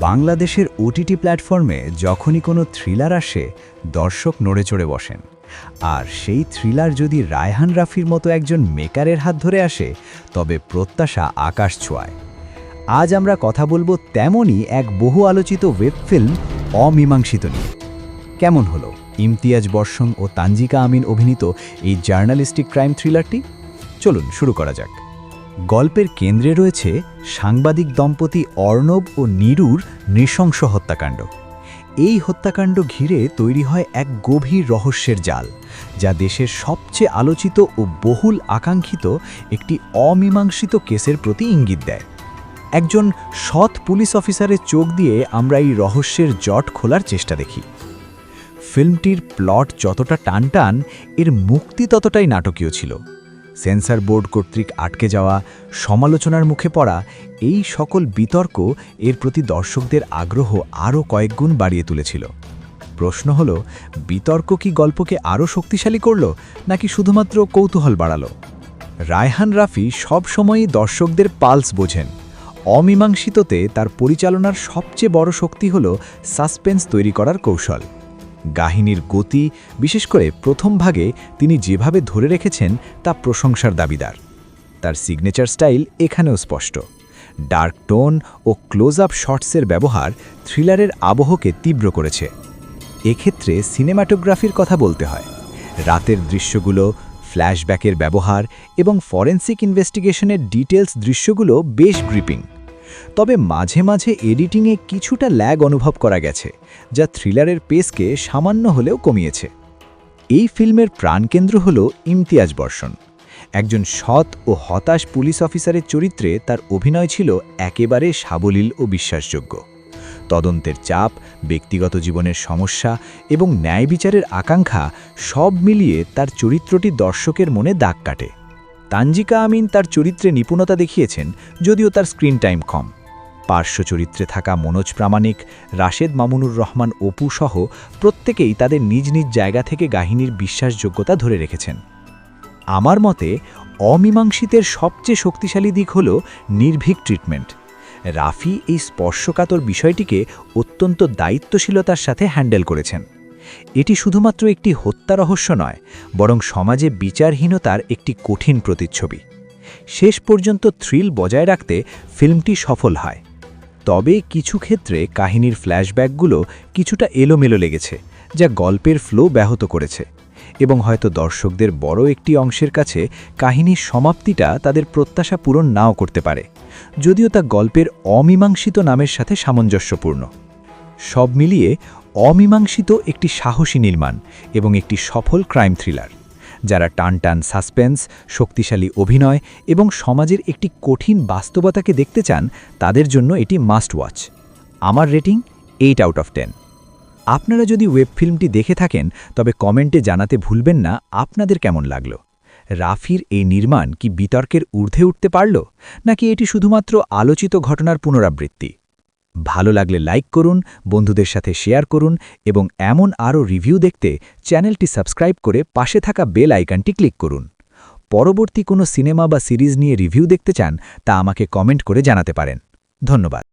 বাংলাদেশের ওটিটি প্ল্যাটফর্মে যখনই কোনো থ্রিলার আসে দর্শক নড়ে চড়ে বসেন। আর সেই থ্রিলার যদি রায়হান রাফির মতো একজন মেকারের হাত ধরে আসে তবে প্রত্যাশা আকাশ ছোঁয়ায়। আজ আমরা কথা বলবো তেমনই এক বহু আলোচিত ওয়েব ফিল্ম অমীমাংসিত নিয়ে। কেমন হলো ইমতিয়াজ বর্ষণ ও তানজিকা আমিন অভিনীত এই জার্নালিস্টিক ক্রাইম থ্রিলারটি? চলুন শুরু করা যাক। গল্পের কেন্দ্রে রয়েছে সাংবাদিক দম্পতি অর্ণব ও নীরুর নৃশংস হত্যাকাণ্ড। এই হত্যাকাণ্ড ঘিরে তৈরি হয় এক গভীর রহস্যের জাল, যা দেশের সবচেয়ে আলোচিত ও বহুল আকাঙ্ক্ষিত একটি অমীমাংসিত কেসের প্রতি ইঙ্গিত দেয়। একজন সৎ পুলিশ অফিসারের চোখ দিয়ে আমরা এই রহস্যের জট খোলার চেষ্টা দেখি। ফিল্মটির প্লট যতটা টানটান, এর মুক্তি ততটাই নাটকীয় ছিল। সেন্সর বোর্ড কর্তৃক আটকে যাওয়া, সমালোচনার মুখে পড়া, এই সকল বিতর্ক এর প্রতি দর্শকদের আগ্রহ আরও কয়েকগুণ বাড়িয়ে তুলেছিল। প্রশ্ন হল, বিতর্ক কি গল্পকে আরও শক্তিশালী করল, নাকি শুধুমাত্র কৌতূহল বাড়ালো? রায়হান রাফি সবসময়ই দর্শকদের পালস বোঝেন। অমীমাংসিততে তার পরিচালনার সবচেয়ে বড় শক্তি হল সাসপেন্স তৈরি করার কৌশল। কাহিনীর গতি, বিশেষ করে প্রথম ভাগে তিনি যেভাবে ধরে রেখেছেন তা প্রশংসার দাবিদার। তার সিগনেচার স্টাইল এখানেও স্পষ্ট। ডার্ক টোন ও ক্লোজ আপ শটসের ব্যবহার থ্রিলারের আবহকে তীব্র করেছে। এক্ষেত্রে সিনেমাটোগ্রাফির কথা বলতে হয়। রাতের দৃশ্যগুলো, ফ্ল্যাশব্যাকের ব্যবহার এবং ফরেনসিক ইনভেস্টিগেশনের ডিটেলস দৃশ্যগুলো বেশ গ্রিপিং। তবে মাঝে মাঝে এডিটিংয়ে কিছুটা ল্যাগ অনুভব করা গেছে, যা থ্রিলারের পেসকে সামান্য হলেও কমিয়েছে। এই ফিল্মের প্রাণকেন্দ্র হল ইমতিয়াজ বর্ষণ। একজন সৎ ও হতাশ পুলিশ অফিসারের চরিত্রে তার অভিনয় ছিল একেবারে সাবলীল ও বিশ্বাসযোগ্য। তদন্তের চাপ, ব্যক্তিগত জীবনের সমস্যা এবং ন্যায় বিচারের আকাঙ্ক্ষা সব মিলিয়ে তার চরিত্রটি দর্শকের মনে দাগ কাটে। তানজিকা আমিন তার চরিত্রে নিপুণতা দেখিয়েছেন, যদিও তার স্ক্রিন টাইম কম। পার্শ্ব চরিত্রে থাকা মনোজ প্রামাণিক, রাশেদ মামুনুর রহমান অপু সহ প্রত্যেকেই তাদের নিজ নিজ জায়গা থেকে কাহিনীর বিশ্বাসযোগ্যতা ধরে রেখেছেন। আমার মতে অমীমাংসিতের সবচেয়ে শক্তিশালী দিক হল নির্ভীক ট্রিটমেন্ট। রাফি এই স্পর্শকাতর বিষয়টিকে অত্যন্ত দায়িত্বশীলতার সাথে হ্যান্ডেল করেছেন। এটি শুধুমাত্র একটি হত্যা রহস্য নয়, বরং সমাজে বিচারহীনতার একটি কঠিন প্রতিচ্ছবি। শেষ পর্যন্ত থ্রিল বজায় রাখতে ফিল্মটি সফল হয়। তবে কিছু ক্ষেত্রে কাহিনীর ফ্ল্যাশব্যাকগুলো কিছুটা এলোমেলো লেগেছে, যা গল্পের ফ্লো ব্যাহত করেছে, এবং হয়তো দর্শকদের বড় একটি অংশের কাছে কাহিনীর সমাপ্তিটা তাদের প্রত্যাশা পূরণ নাও করতে পারে, যদিও তা গল্পের অমীমাংসিত নামের সাথে সামঞ্জস্যপূর্ণ। সব মিলিয়ে অমীমাংসিত একটি সাহসী নির্মাণ এবং একটি সফল ক্রাইম থ্রিলার। যারা টানটান সাসপেন্স, শক্তিশালী অভিনয় এবং সমাজের একটি কঠিন বাস্তবতাকে দেখতে চান, তাদের জন্য এটি মাস্ট ওয়াচ। আমার রেটিং 8 আউট অফ 10। আপনারা যদি ওয়েব ফিল্মটি দেখে থাকেন তবে কমেন্টে জানাতে ভুলবেন না আপনাদের কেমন লাগলো। রাফির এই নির্মাণ কি বিতর্কের ঊর্ধ্বে উঠতে পারল, নাকি এটি শুধুমাত্র আলোচিত ঘটনার পুনরাবৃত্তি? ভালো লাগলে লাইক করুন, বন্ধুদের সাথে শেয়ার করুন এবং এমন আরও রিভিউ দেখতে চ্যানেলটি সাবস্ক্রাইব করে পাশে থাকা বেল আইকনটি ক্লিক করুন। পরবর্তী কোনো সিনেমা বা সিরিজ নিয়ে রিভিউ দেখতে চান তা আমাকে কমেন্ট করে জানাতে পারেন। ধন্যবাদ।